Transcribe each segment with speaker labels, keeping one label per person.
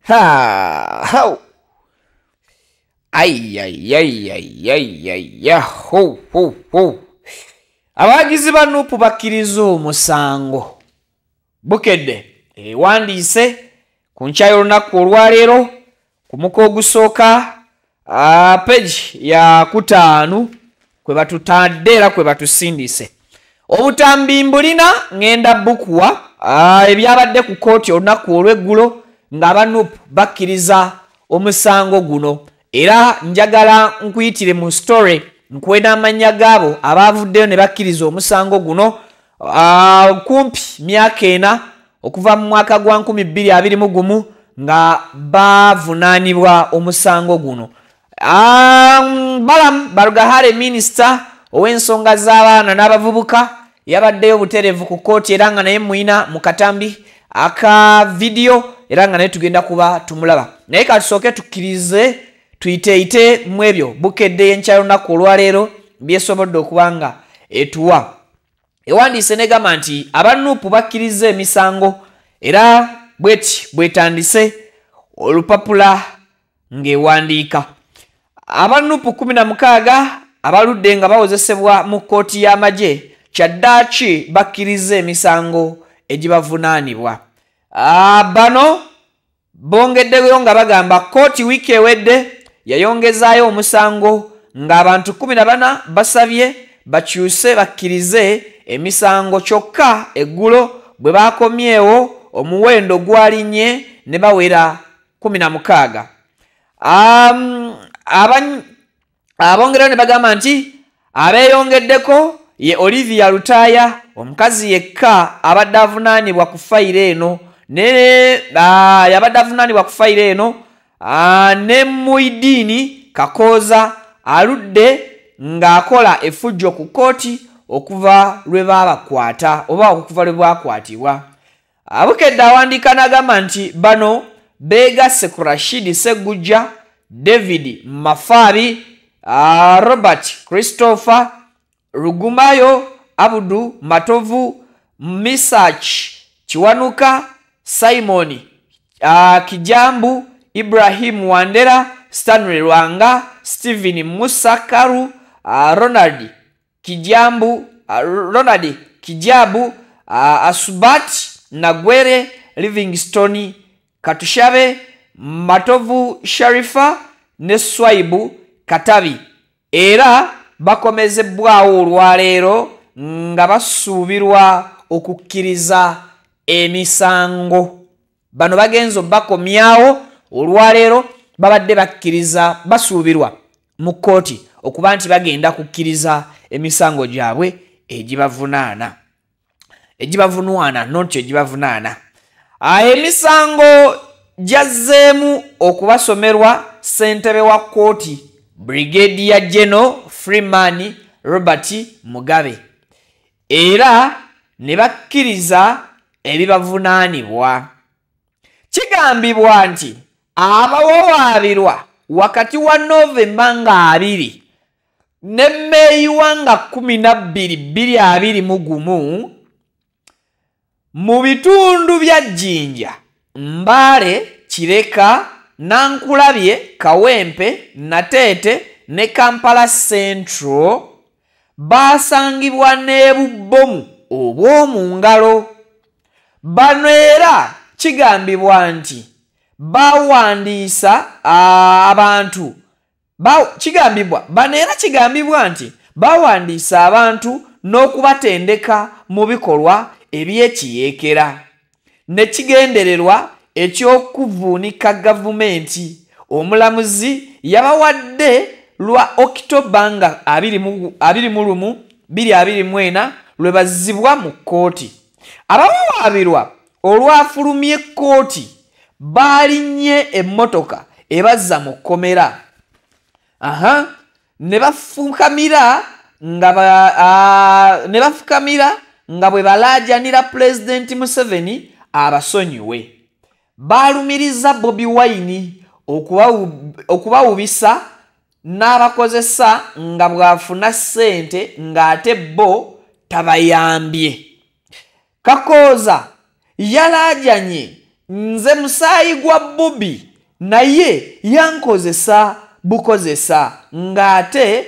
Speaker 1: Ha! How? Ay. Ho. Abawagizi ba NUP bakkiriza omusango. Bukedde wandiise ku nkya y'olunaku olwaleero ku muko ogusooka page ya 5 kwe batutadde era kwe batusindise. Obutambi mbulina ngenda bukuwa ebyabadde ku kooti olunaku olw'eggulo ng'aba NUP bakkiriza omusango guno, era njagala nkuyitire mu story nkwena amanya gaabo abaavuddeyo ne bakkiriza omusango guno kumpi myaka 4 okuva mu mwaka gwa 2021 nga bavunaanibwa omusango guno. Balaam Barugahare Minister ow'ensonga z'abaana n'abavubuka yabaddeyo buterevu ku kooti era nga naye mwina mu katambi aka video era nga naye tugenda kuba tumulaba. Naye katusooke tukkirize tuyiteeyite mu ebyo bukedde y'enkya y'olunaku olwaleero byesobodde okuba nga etuwa. Ewandiise negamba nti aba NUP bakkiriza emisango era bwetandise olupapula ng'ewandiika. Aba NUP 16 abaludde nga bawozesebwa mu kooti y'amagye kyaddaaki bakkiriza emisango egibavunaanibwa. Bano bongeddeyo nga bagamba kooti wiiki ewedde yayongezaayo omusango ng'abantu 14 basabye bakyuse bakkirize emisango kyokka eggulo bwe bakomyewo omuwendo gwalinnye ne bawera 16. Abongerayo ne bagamba nti abeeyongeddeko ye Olivia Lutaya, omukazi yekka abadde avunaanibwa ku fayiro eno ne Muidini Kakoza aludde ng'akola effujjo ku kooti okuva lwe babakwata oba okuva lwe bakwatibwa. Abukedde awandiika n'agamba nti bano beegasse ku Rashid Segujja, David Mafari, Robert Christopher Rugumayo, Abudu Matovu, Misach Chiwanuka, Simon Kijambu, Ibrahim Wandera, Stanley Rwanga, Stephen Musakaru, Ronald Kijabu, Asubat Nagwere, Livingstone Katushabe, Matovu Sharifa ne Swaibu Katabi. Era bakomezebwawo olwaleero nga basuubirwa okukkiriza emisango. Bano bagenzo bakomyawo olwaleero babadde bakkiriza basuubirwa mu kooti okuba nti bagenda kukkiriza emisango gyabwe egibavunaana. Emisango gyazzeemu okubasomerwa ssentebe wa kooti Brigadier General Freeman Robert Mugabe, era ne bakkiriza ebibavunaanibwa. Kigambibwa nti abawawaabirwa wakati wa Novemba nga 2 ne Meeyi nga 12, 2021 mu bitundu bya Jinja, Mbale, Kireka, Nankulabye, Kawempe, Nateete ne Kampala Central basangibwa n'ebubbomu obw'omu ngalo. Bano era kigambibwa nti bawandiisa abantu n'okubatendeka mu bikolwa eby'ekiyeekera ne kigendererwa ekyokuvuunika gavumenti. Omulamuzi yabawadde lwa Oktoba nga 2024 lwe bazzibwa mu kooti. Abawawaabirwa olwafulumye kooti baalinnye emmotoka ebazza mu kkomera ne bafukamira nga bwe balaajanira Pulezidenti Museveni abasonyiwe. Baalumiriza Bobi Wine okubawubisa n'abakozesa nga bwafuna ssente ng'ate bo tabayambye. Kakoza yalaajanye nze musaayi gwa Bobi naye yankozesa bukozesa ngate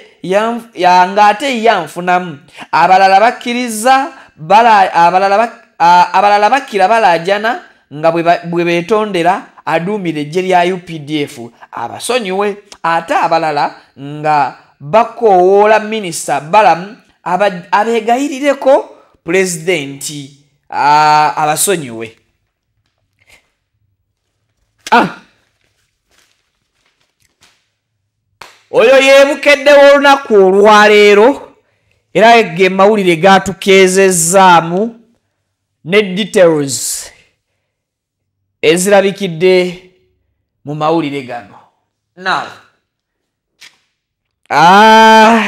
Speaker 1: yanfunamu abalala bakkiriza abalala bakkira balajana nga bwe betondera aduumira eggye lya UPDF abasonyiwe ate abalala nga bakoowoola minisita Balaam abeegayirireko pulezidenti abasonyiwe. Oyo yeebukeddewo olunaku olwaleero era ge mawulire gatukeezezaamu ne details ezirabikidde mu mawulire gano. Now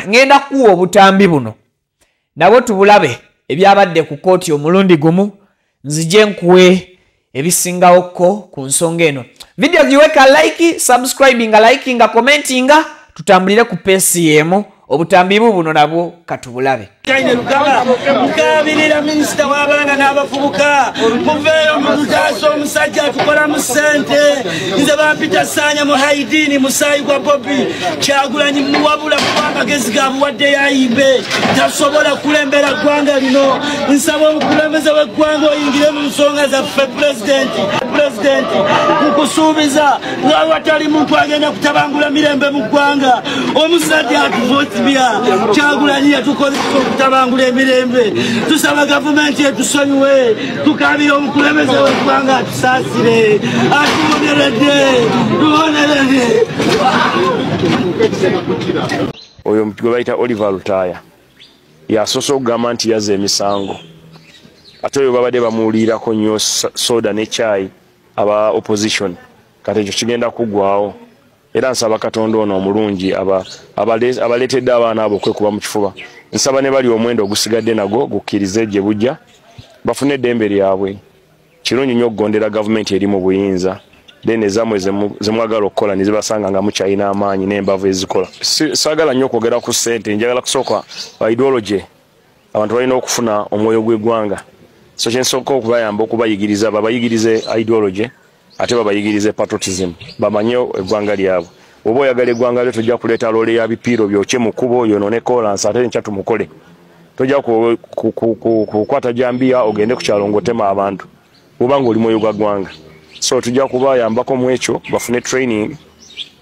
Speaker 1: ngenda kuwa obutambi buno nabwo tubulabe ebyabadde ku kooti omulundi gumu nzije nkuwe ebisingawoko ku nsonga eno. Video giweka like, subscribinga, likinga, commentinga, tutambulire ku PCM obutambi buno nabwo katubulabe.
Speaker 2: Mukabirira minisita w'abaana n'abavubuka muveeyo mutaaso omusajja atukola mu ssente nze bampita Ssaanya mu Haidini musaayi gwa Bobi Kyagulanyi muwabula kubanga gezi gabuwadde yayimbe tasobola kulembera ggwanga lino. Nsaba omukulembeze w'eggwanga oyingire mu nsonga zaffe pulezidenti nkusuubiza nga watali muntu agenda kutabangula mirembe mu ggwanga. Omusajja atuvotibya Kyagulanyi yatukozesa okutabangula emirembe. Tusaba gavumenti etusonyiwe tukabira omukulembeze w'eggwanga atusaasire atuboneredde.
Speaker 3: Oyo gwe bayita Oliver Lutaya yasoose okugamba nti yazza emisango ate oyo babadde bamuwulirako nnyo soda ne chai aba opposition kati ekyo kigenda kuggwawo era nsaba Katonda ono omulungi abaleetedde abaana abo okwekuba mu kifuba. Nsaba ne bali omwendo ogusigadde nago gukkirize gye bujja bafune eddembe lyabwe. Kirungi nnyo okugondera gavumenti eri mu buyinza then ezamwe zemwagala okukola ne zibasanga nga mukyalina amaanyi n'embavu ezikola. Saagala nnyo okwogera ku ssente, njagala kusooka ideology abantu balina okufuna omwoyo gw'eggwanga. So kyensooka okubayamba okubayigiriza babayigirize ideology ate babayigirize patriotism bamanye eggwanga lyabwe. Oba oyagala eggwanga lyo tojja kuleeta loole ya bipiiro byokye mu kkubo yonoone kolansi ate enkya tumukole. Tojja kukwata jambiya ogende ku kyalo ng'otema abantu oba ng'oli mwoyo gwa ggwanga. So tujja kubayambako mu ekyo bafune training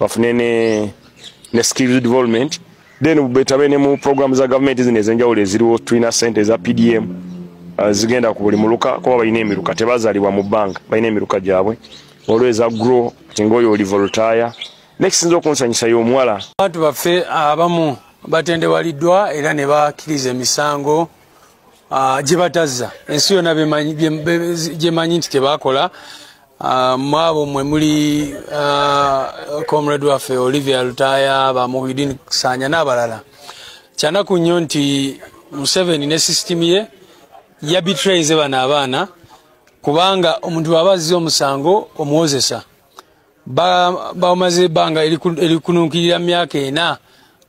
Speaker 3: bafune ne skills development then betabe ne mu program za government zino ez'enjawulo eziriwo tulina ssente za PDM zigenda ku buli muluka kuba balina emiruka tebazaalibwa mu bbanga balina emiruka gyabwe olweza grow ati ng'oyo Oliver Lutaya next nzo okunsanyisa y'omuwala.
Speaker 4: Abantu baffe abamu batendewaliddwa era ne bakkiriza emisango gye batazza ensi yonna gyemanyi nti tebakola. Mwabo mwe muli comrade waffe Oliver Lutaya bamuhidini Ssaanya n'abalala. Kyanaku nnyo nti Museveni ne system ye yabitrayize bano abaana kubanga omuntu bw'aba azizza omusango omuwozesa bamaze ebbanga erikununkirira myaka 4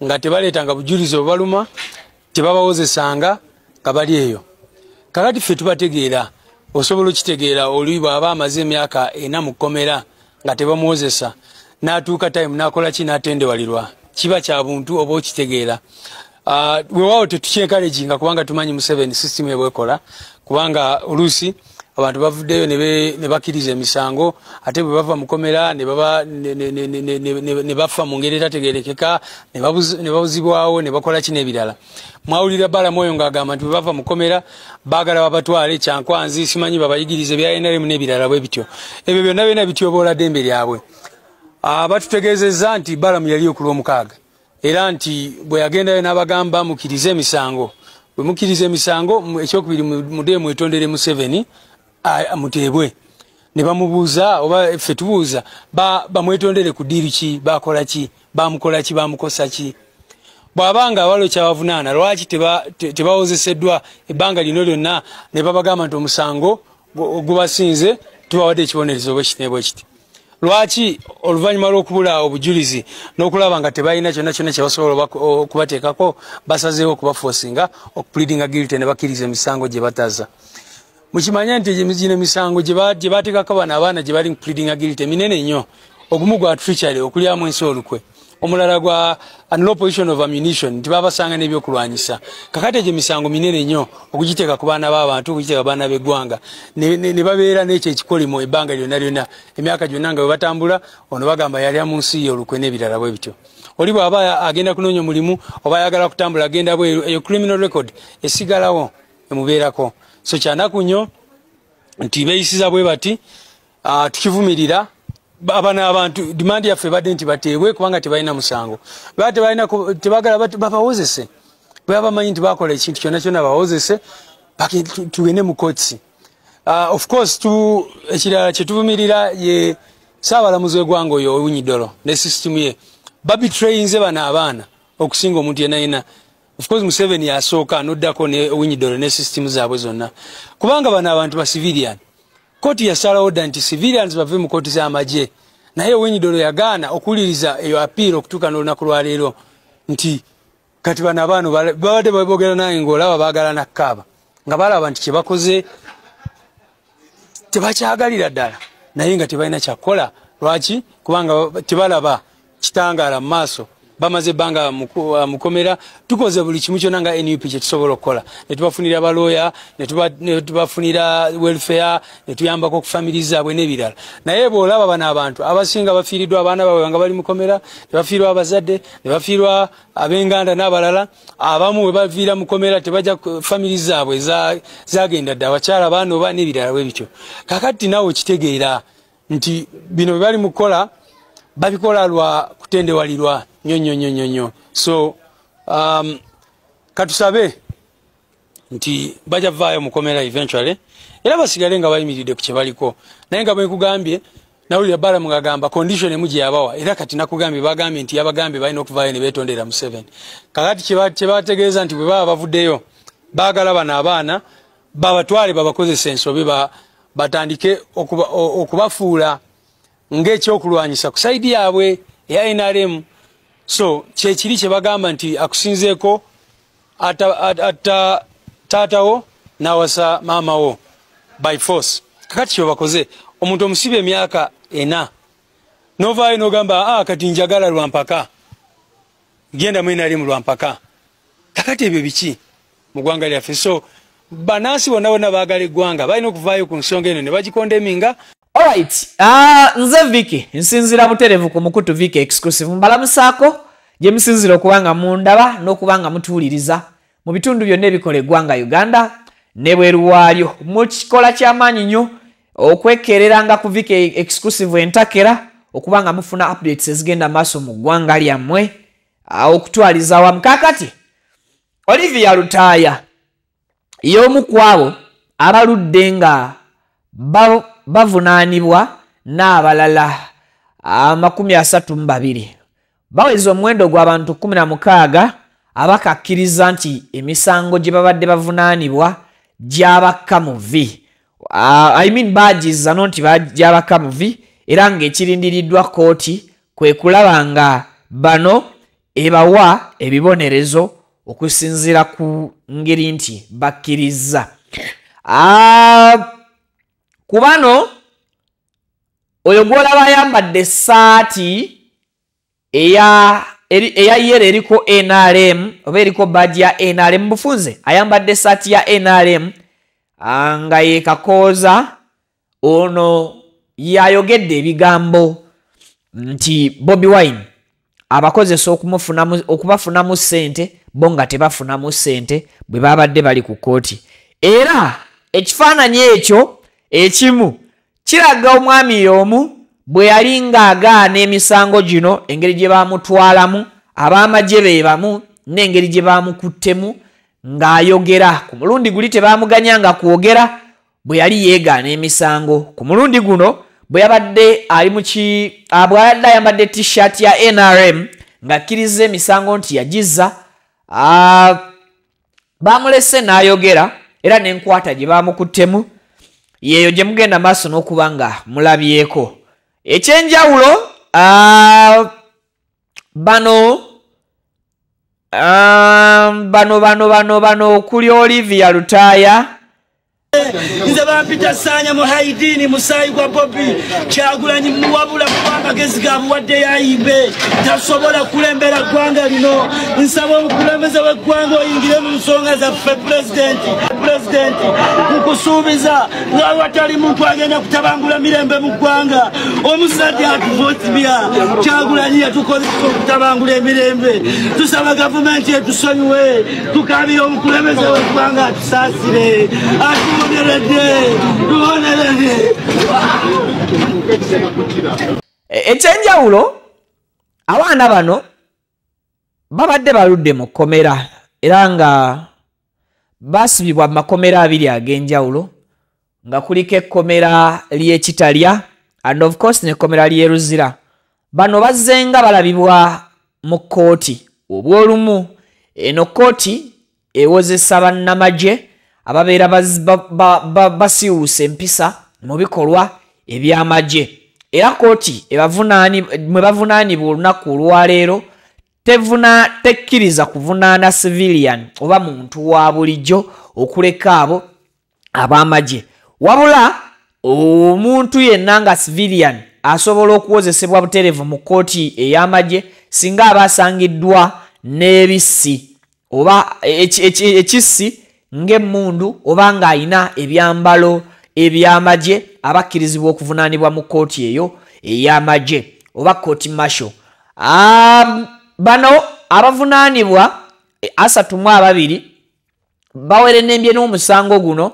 Speaker 4: nga tebaleetanga bujulizi obaluma tebabawozesanga nga bali eyo. Kakati ffe tubategeera osobola okitegeera oli bw'aba amaze emyaka 4 mu kkomera nga tebamuwozesa n'atuuka time n'akola ki n'atendewalirwa kiba kya buntu oba okitegeera. Weewaawo tetukyenkalejinga kubanga tumanyi Museveni system ebwekola kubanga oluusi abantu bavuddeyo ne bakkiriza emisango ate bwe bava mu kkomera ne bafa mu ngeri etategeerekeka ne babuzibwawo ne bakola ki n'ebirala. Mwawulira Balaam oyo ng'agamba nti bwe bava mu kkomera baagala babatwale Kyankwanzi simanyi babayigirize bya NRM n'ebirala bwe bityo. Ebyo byonna byonna bityoboola ddembe lyabwe. Batutegeezezza nti Balaam yali okulw'omukaaga era nti bwe yagendayo n'abagamba mukkirize emisango. Bwe mukkiriza emisango ekyokubiri mudde mwetondere Museveni muteebwe. Ne bamubuuza oba ffe tubuuza bamwetondere ku Diiru ki bakola ki bamukola ki bamukosa ki. Bw'abanga awalo kyabavunaana lwaki tebawozeseddwa ebbanga lino lyonna ne babagamba nti omusango gubasinze tubawadde ekibonerezo bwe kiti ne bwe kiti. Lwaki oluvannyuma lw'okubula obujulizi n'okulaba nga tebalina kyonna kyonna kye basobola okubateekako basazeewo okubafoosinga okupleadinga guilty ne bakkiriza emisango gye batazza. mukimanya nti gino emisango gye bateekako bano abaana gye bali pleading guilty minene nnyo. Ogumu gwa treachery okulyamu ensi olukwe, omulala gwa no position of ammunition nti babasanga n'ebyokulwanyisa. Kakati egyo emisango minene nnyo okugiteeka ku baana b'abantu, okugiteeka baana b'eggwanga ne babeera n'ekyo ekikolimo ebbanga lyonna emyaka gyonna nga bwe batambula, ono bagamba yalya mu nsi olukwe n'ebirala bwe bityo. Oli bw'aba agenda kunoonya omulimu oba ayagala kutambula agenda bweru, eyo criminal record esigalawo emubeerako. So kyanaku nnyo nti beeyisiza bwe bati, tukivumirira abana abantu demand yaffe badde nti bateebwe kubanga tebalina musango. Tebagala babawozese bwe bamanyi nti bakola ekintu kyonna kyonna bawozese tugende mu courts. Of course ekirala kye tuvumirira ye Ssaabalamuzi w'eggwanga oyo Owiny Dollo ne system ye babitrayinze bano abaana okusinga omuntu yenna. Of course Museveni yasooka noddako ne Owiny Dollo ne system zaabwe zonna kubanga bano abantu ba civilian. Koti yasalawo dda nti civilians bave mu koti z'amagye, naye Owiny Dollo yagaana okuwuliriza eyo apiiro okutuuka n'olunaku lwa leero nti kati bano abaana babadde boogera naye ng'olaba baagala nakkaaba nga balaba nti kye bakoze tebakyagalira ddala naye nga tebalina kyakukola. Lwaki? Kubanga tebalaba kitangaala mu maaso, bamaze ebbanga mukomera. Tukoze buli kimu kyonna nga NUP kye tusobola okukola, ne tubafunira abalooya, ne tubafunira welfare, ne tuyambako ku family zaabwe n'ebirala. Naye bw'olaba bano abantu abasinga bafiiriddwa abaana baabwe nga bali mukomera, ne bafiirwa abazadde, ne bafiirwa ab'enganda n'abalala. Abamu bwe baviira mukomera tebajja family zaabwe zagenda dda abakyala baana oba n'ebirala bwe bityo. Kakati naawe okitegeera nti bino bye bali mukola babikola lwa kutendewalirwa nnyo. So katusabe nti bajja vaayo mukomera eventually era basigale nga bayimiridde ku kye baliko. Naye nga bwe nkugambye nawulira Balaam ng'agamba condition emu gye yabawa, era kati nakugambye bagambye nti yabagambye balina okuvaayo ne beetondera Museveni. Kakati kye bategeeza nti bwe baba bavuddeyo baagala bano abaana babatwale babakozesa ensobi batandike okubafuula ng'ekyokulwanyisa ku saidi yaabwe eya NRM. So kyekiri kye bagamba nti akusinzeeko taatawo n'awasa maamawo by force. Kakati kye bakoze omuntu omusibe emyaka 4 novaayo n'ogamba kati njagala lwampaka genda mu NRM lwampaka. Kakati ebyo biki mu ggwanga lyaffe? So banaasi bonna baagala eggwanga balina okuvaayo ku nsonga eno ne bagikondeminga.
Speaker 1: Alright, nze Vicky nsinzira buterevu ku Mukutu Vicky exclusive mbalamusaako gye musinzira okubanga mundaba n'okubanga mutuuliriza mu bitundu byonna ebikola eggwanga Uganda ne bweru waalyo. Mu kikola ky'amaanyi nnyo okwekereranga ku Vicky exclusive entakera okubanga mufuna updates ezigenda maaso mu ggwanga lyammwe okutwaliza wamu. Kaakati Olivia Lutaaya y'omu ku abo abaludde nga bavunaanibwa n'abalala 32 baweza omuwendo gw'abantu 16 abakakkiriza nti emisango gye babadde bavunaanibwa gyabakka mu vi. Bagiza nti gyabakka mu vi era ng'ekirindiriddwa kooti kwe kulaba nga bano ebawa ebibonerezo okusinziira ku ngeri nti bakkiriza. Ku bano oyo gw'olaba ayambadde essaati eya yero eriko NRM oba eriko badge ya NRM bufunze ayambadde essaati ya NRM nga ye Kakooza ono yayogedde ebigambo nti Bobi Wine abakozesa okubafunamu ssente bo nga tebafunamu ssente bwe babadde bali ku kooti. Era ekifaananyi ekyo ekimu kiraga omwami y'omu bwe yali ng'agaana emisango gino engeri gye baamutwalamu ab'amagye be bamu n'engeri gye baamukuttemu ng'ayogera. Ku mulundi guli tebaamuganyanga kwogera bwe yali yeegaana emisango. Ku mulundi guno bwe yabadde ayambadde t-shirt ya NRM ng'akkiriza emisango nti yagizza, baamulese n'ayogera era n'enkwata gye baamukuttemu yeeyo gye mugenda maaso n'okuba nga mulabyeko. Ekyenjawulo bano okuli Olivia Lutaaya
Speaker 2: nze BITIISA mu haidini musayi gwa Bobi Kyagulanyi muwabula kubamagezi ga buwadde yayibe tasobola kulembera ggwanga lino nsaba omukulembeze w'eggwanga oyingire mu nsonga zaffe president nkusuubiza nga watali muntu agenda kutabangula mirembe mu ggwanga omusajja atuvotibya Kyagulanyi yatukozesa okutabangula emirembe tusaba gavumenti etusonyiwe tukabira omukulembeze w'eggwanga atusaasire
Speaker 1: ekyenjawulo abaana bano babadde baludde mu kkomera era nga basibibwa mu makomera abiri ag'enjawulo nga kuliko ekkomera ly'Ekitalya and of course n'ekkomera ly'e Luzira. Bano bazzenga balabibwa mu kkooti obw'olumu. Eno kkooti ewozesa bannamagye ababeera basiwuusa empisa mu bikolwa eby'amagye. Era kkooti mwe bavunaanibwa olunaku olwaleero tekkiriza kuvunaana civilian oba muntu wa bulijjo okuleka abo ab'amagye. Wabula omuntu yenna nga civilian asobola okuwozesebwa butereevu mu kkooti ey'amagye singa aba asangiddwa n'ebissi oba ekissi ng'emmundu oba ng'ayina ebyambalo eby'amagye abakkirizibwa okuvunaanibwa mu kkooti eyo ey'amagye oba kkooti masho. Bano abavunaanibwa 32 bawerennembye n'omusango guno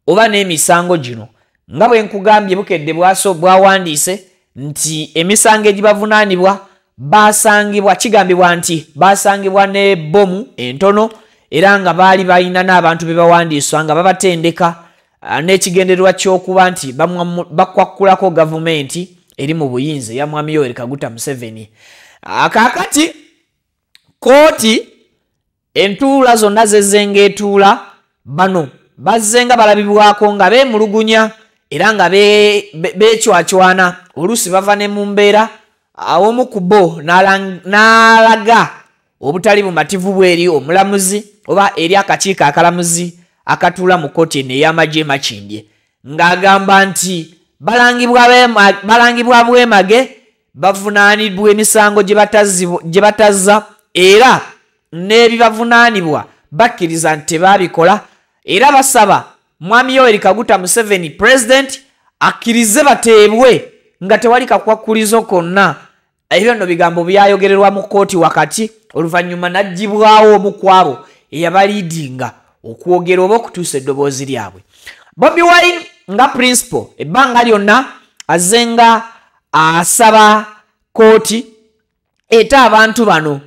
Speaker 1: oba n'emisango gino nga bwe nkugambye bukedde bwawandiise nti emisango egibavunaanibwa basangibwa kigambibwa nti basangibwa ne bomu entono era nga baali balina n'abantu be bawandiiswa nga babatendeka n'ekigendererwa ky'okuba nti bakwakkulako gavumenti eri mu buyinza ya Mwami Yoweri Kaguta Museveni. Kaakati kooti entuula zonna zezzenga etuula bano bazzenga balabibwako nga beemulugunya era nga beecwacwana oluusi bava ne mu mbeera omu ku bo n'alaga obutali bumativu bw'eri omulamuzi oba eri akakiiko akalamuzi akatuula mu kkooti eno ey'amagye Makindye ng'agamba nti balangibwa bwemage bavunaanibwa emisango gye batazza era n'ebibavunaanibwa bakkiriza nti tebaabikola era basaba Mwami Yoweri Kaguta Museveni president akkirize bateebwe nga tewali kakwakkulizo konna. Ebyo nno bigambo byayogererwa mu kkooti wakati oluvannyuma n'aggyibwawo omu ku abo eyabaliidinga okwogera oba okutuusa eddoboozi lyabwe. Bobi Wine nga principal ebbanga lyonna azzenga asaba kkooti eta abantu bano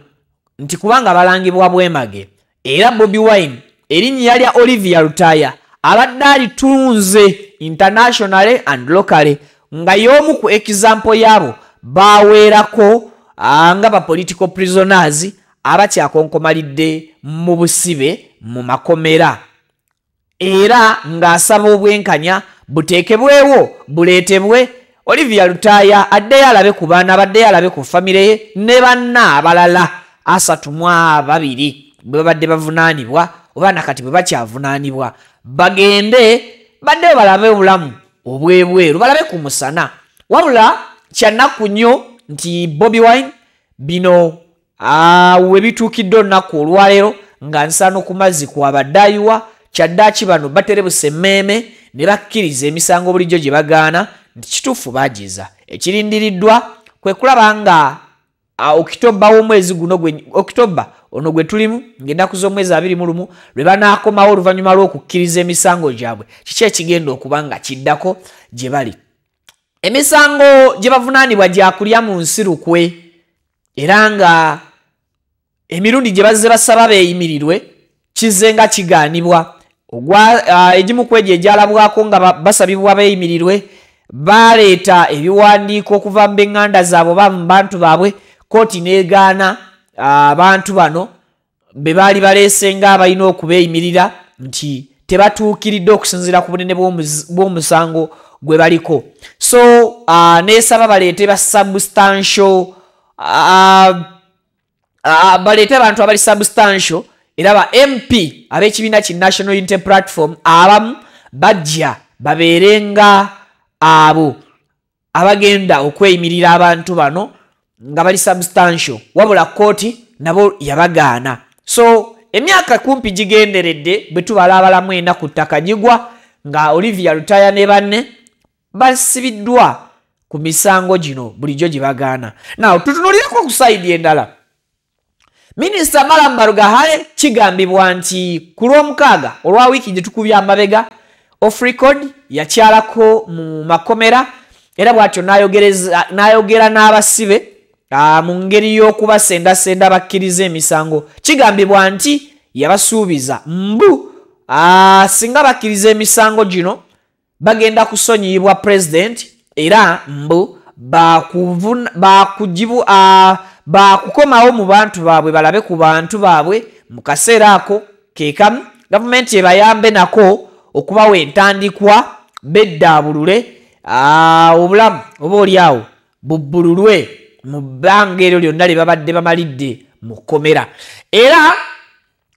Speaker 1: nti kubanga balangibwa bwemage era Bobi Wine erinnya lya Olivia Lutaya abadde alitunze internationally and locally nga y'omu ku example yabo baweerako nga ba political prisoners abakyakonkomalidde mu busibe mu makomera era ng'asaba obwenkanya buteekebwewo buleetebwe. Olivia Lutaya addeyo alabe ku baana baddeyo alabe ku famire ye ne banna abalala 32 bwe babadde bavunaanibwa oba nakati bwe bakyavunaanibwa bagende baddeyo balabe obulamu obwebweru balabe ku musana. Wabula kyannaku nnyo nti Bobi Wine bino we bituukidde olunaku olwaleero nga nsano ku mazzi kwabaddayiwa kyaddaaki bano baterebuse emmeeme ne bakkiriza emisango bulijjo gye bagaana nti kituufu baagiza. Ekirindiriddwa kwe kulaba nga Okitoba w'omwezi guno Okitoba ono gwe tulimu ng'ennaku z'omwezi 21 lwe banaakomawo oluvannyuma lw'okukkiriza emisango gyabwe kiki ekigenda okuba nga kiddako gye bali. Emisango gye bavunaanibwa gyakulya mu nsi lukwe era nga emirundi gye bazze basaba beeyimirirwe kizze nga kigaanibwa. Egimu ku egyo egyalabwako nga basabibwa beeyimirirwe baleeta ebiwandiiko okuva mu b'eŋŋanda zaabwe oba mu bantu baabwe kkooti n'egaana abantu bano be baali baleese nga abalina okubeeyimirira nti tebatuukiridde okusinziira ku bunene bw'omusango gwe baliko. So neesaba baleete ba substantial baleete abantu abali substantial era ba MP ab'ekibiina ki National Unity Platform abamu bajja baberenga abo abagenda okweyimirira abantu bano nga bali substantial wabula kooti nabo yabagaana. So emyaka kumpi gigenderedde bwe tubalabalamu ennaku ttaka gigwa nga Olivia Lutaya ne banne basibiddwa ku misango gino bulijjo gibagaana. Now tutunulirako ku side endala. Minisita Balaam Barugahale kigambibwa nti ku Lwomukaaga olwa wiiki gye tukubya amabega off record yakyalako mu makomera era bw'atyo n'ayogera n'abasibe mu ngeri y'okubasendasenda bakkiriza emisango. Kigambibwa nti yabasuubiza mbu singa bakkiriza emisango gino bagenda kusonyiyibwa president era mbu bakukomawo mu bantu baabwe balabe ku bantu baabwe mu kaseera ako kekamu gavumenti ebayambe nako okubawa entandikwa beddaabulule obulamu oba oliawo bubbululwe mu bbanga eryo lyonna lye babadde bamalidde mu kkomera. Era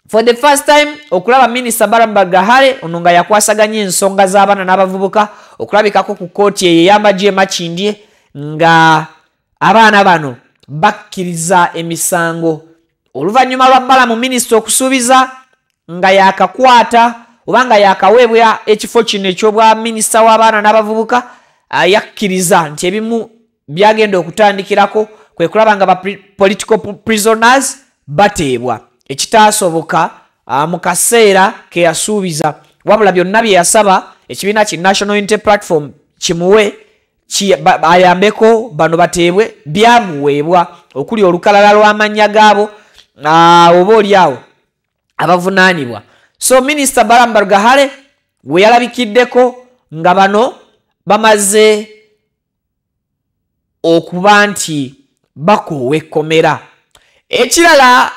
Speaker 1: for the first time okulaba Minisita Balaam Barugahale ono nga yakwasaganya ensonga z'abaana n'abavubuka okulabikako ku kooti eyo ey'amagye Makindye nga abaana bano bakkiriza emisango. Oluvannyuma lwa Balaam minisita okusuubiza nga yakakwata oba nga yakaweebwa ekifo kino eky'obwa minisita w'abaana n'abavubuka yakkiriza nti ebimu byagenda okutandikirako kwe kulaba nga ba political prisoners bateebwa ekitaasoboka mu kaseera ke yasuubiza wabula byonna bye yasaba ekibiina ki National Unity Platform kimuwe ayambeko bano bateebwe byamuweebwa okuli olukalala lw'amannya gaabo oba oliawo abavunaanibwa. So Minisita Balaam Barugahale we yalabikiddeko nga bano bamaze okuba nti bakoowa ekkomera. Ekirala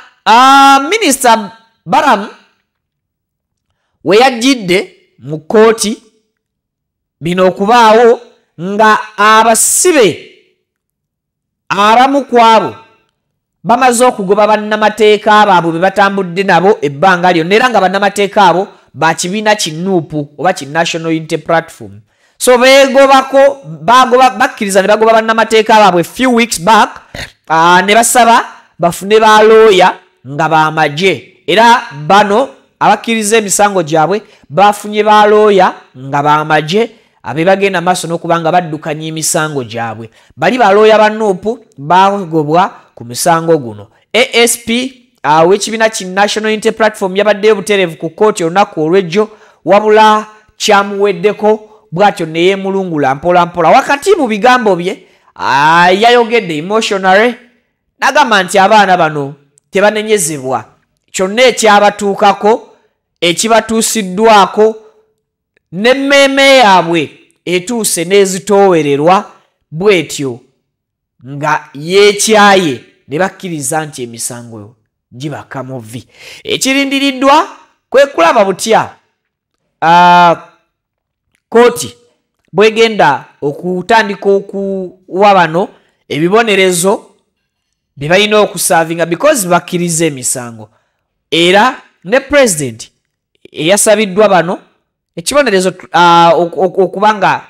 Speaker 1: Minisita Balaam we yajjidde mu kooti bino okubaawo nga abasibe abamu ku abo bamaze okugoba bannamateeka baabwe be batambudde nabo ebbanga lyonna era nga bannamateeka abo ba kibiina ki NUP oba ki National Unity Platform. So bakkiriza ne bagoba bannamateeka baabwe few weeks back ne basaba bafune ba looya nga bamagye era bano abakkiriza emisango gyabwe bafunye ba looya nga bamagye abe bagenda maaso n'okubanga baddukanya emisango gyabwe. Bali ba looya ba NUP bagobwa ku misango guno. ASP w'ekibiina ki National Unity Platform yabaddeyo butereevu ku kooti olunaku olw'ejjo wabula kyamuweddeko bw'atyo ne yeemulungula mpola mpola. Wakati mu bigambo bye yayogedde emotionally n'agamba nti abaana bano tebanenyezebwa, kyonna ekyabatuukako ekibatuusiddwako n'emmeeme yaabwe etuuse n'ezitoowererwa bw'etyo nga yeekyaye ne bakkiriza nti emisango gibaka muvi. Ekirindiriddwa kwe kulaba butya kooti bwegenda okutandika okuwa bano ebibonerezo bye balina okusaavinga because bakkiriza emisango era ne president eyasabiddwa bano ekibonerezo okubanga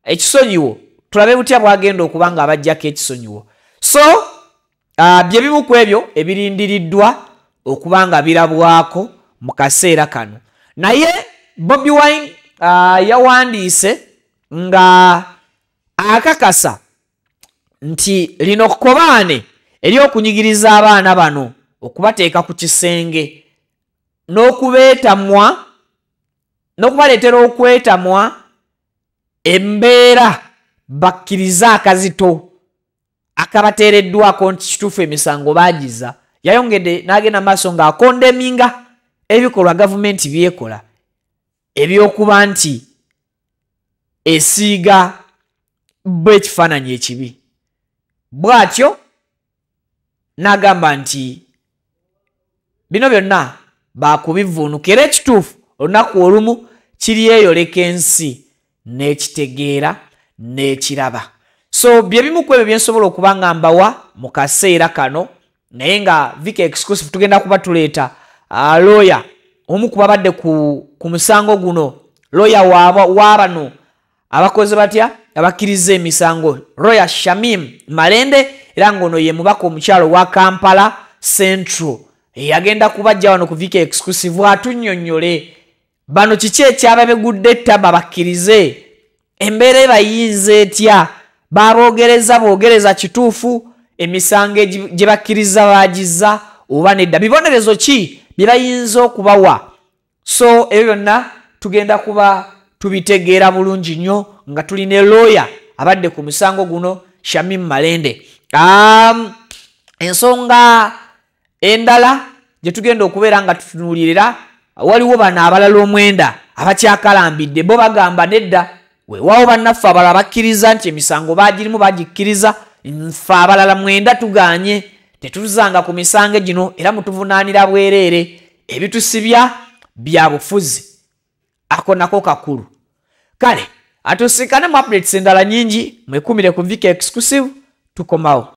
Speaker 1: ekisonyiwo tulabe butya bwagenda okubanga abajjako ekisonyiwo. So bye bimu ku ebyo ebirindiriddwa okubanga birabwako mu kaseera kano. Naye Bobi Wine yawandiise nga akakasa nti lino kkobaane ery'okunyigiriza abaana bano okubateeka ku kisenge n'okubaleetera okwetamwa embeera bakkiriza akazito akabateereddwako nti kituufu emisango baagiza. Yayongedde n'agenda maaso ng'akondeminga ebikolwa gavumenti byekola ebyokuba nti esiiga bw'ekifaananyi ekibi. Bw'atyo n'agamba nti bino byonna baakubivuunuka era ekituufu olunaku olumu kiryeyoleka ensi n'ekitegeera n'ekiraba. So bye bimu ku ebyo bye nsobola okuba nga mbawa mu kaseera kano, naye nga Vika exclusive tugenda kuba tuleeta lawyer omu ku babadde ku musango guno lawyer wabano abakoze batya abakiriza emisango Lawyer Shamim Malende era ngono ye mubaka omukyalo wa Kampala Central yagenda kubajja wano ku VK exclusive atunnyonnyole bano kiki ekyababegudde ttaba bakkirize embeera bayinze etya bogereza kituufu emisango gye bakkiriza bagiza oba nedda bibonerezo ki bye bayinza okubawa so ebyo byonna tugenda kuba tubitegeera bulungi nnyo nga tuli ne lawyer abadde ku musango guno Shamim Malende. Ensonga endala gye tugenda okubeera nga tutunuulirira waliwo bano abalala omwenda abakyakalambidde bo bagamba nedda weewaawo bannaffe abalala bakkiriza nti emisango bagirimu bagikkiriza nfe abalala mwenda tuganye tetuzanga ku misango gino era mutuvunaanira bwereere ebitusibya bya bufuzi ako nako kakulu kale atusikane mu updates endala nyingi mwekumire ku VK exclusive tukomawo.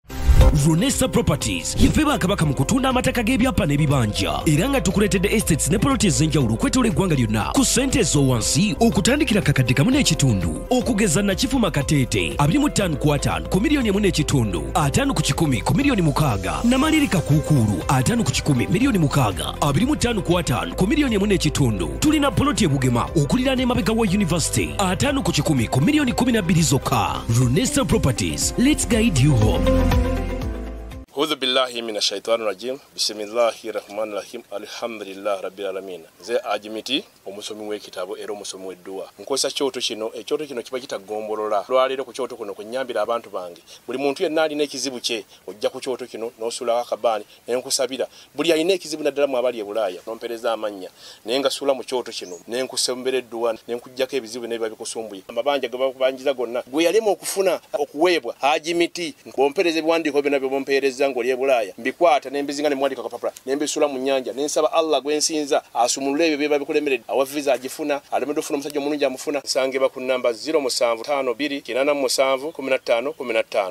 Speaker 5: Runesa Properties yife bakabaka mu kutunda amataka g'ebyapa n'ebibanja era nga tukuletedde estates ne properties enjawulo okwetola eggwanga lyonna ku ssente ez'owansi okutandikira kakadde kamu n'ekitundu okugeza Nakifuma Kateete 25 ku 5 ku miliyoni 1.5 5 ku 10 ku miliyoni 6 Namalirika Kuukulu 5 ku 10 miliyoni 6 25 ku 5 ku miliyoni 1.5 tulina poloti ebugema okulira n'emabega wa university 5 ku 10 ku miliyoni 12 zokka. Runesa Properties, let's guide you home.
Speaker 6: A'udhu billahi minash shaitani rajim. Bismillahir rahmanir rahim. Alhamdulillah rabbil alamin. Ze ajimiti omusomi w'ekitabo era omusomi w'edduwa. Nkosa kyoto kino ekyoto kino kiba kitagombolola. Lwaliro ku kyoto kuno kunyambira abantu bange. Buli muntu yenna alina ekizibu kye ojja ku kyoto kino n'osula akabani n'enkusabira. Buli alina ekizibu naddala mu abali e Bulaaya n'ompereza amanya. Nenga sula mu kyoto kino n'enkusembera edduwa n'enkujjako ebizibu n'ebiba bikusumbuye. Amabanja gabakubanjiza gonna. Gwe yalema okufuna okuweebwa ajimiti ng'ompereza ebiwandiiko byonna by'ompereza ngo lye Bulaaya mbikwata nembizinga ne mwandika kapapula nembisula mu nyanja nensaba Allah gwensinza asumulule ebyo bye bikulemerera awa visa agifuna alemedde ofuna omusajja omulungi amufuna sange ba ku namba 0752 887 15 15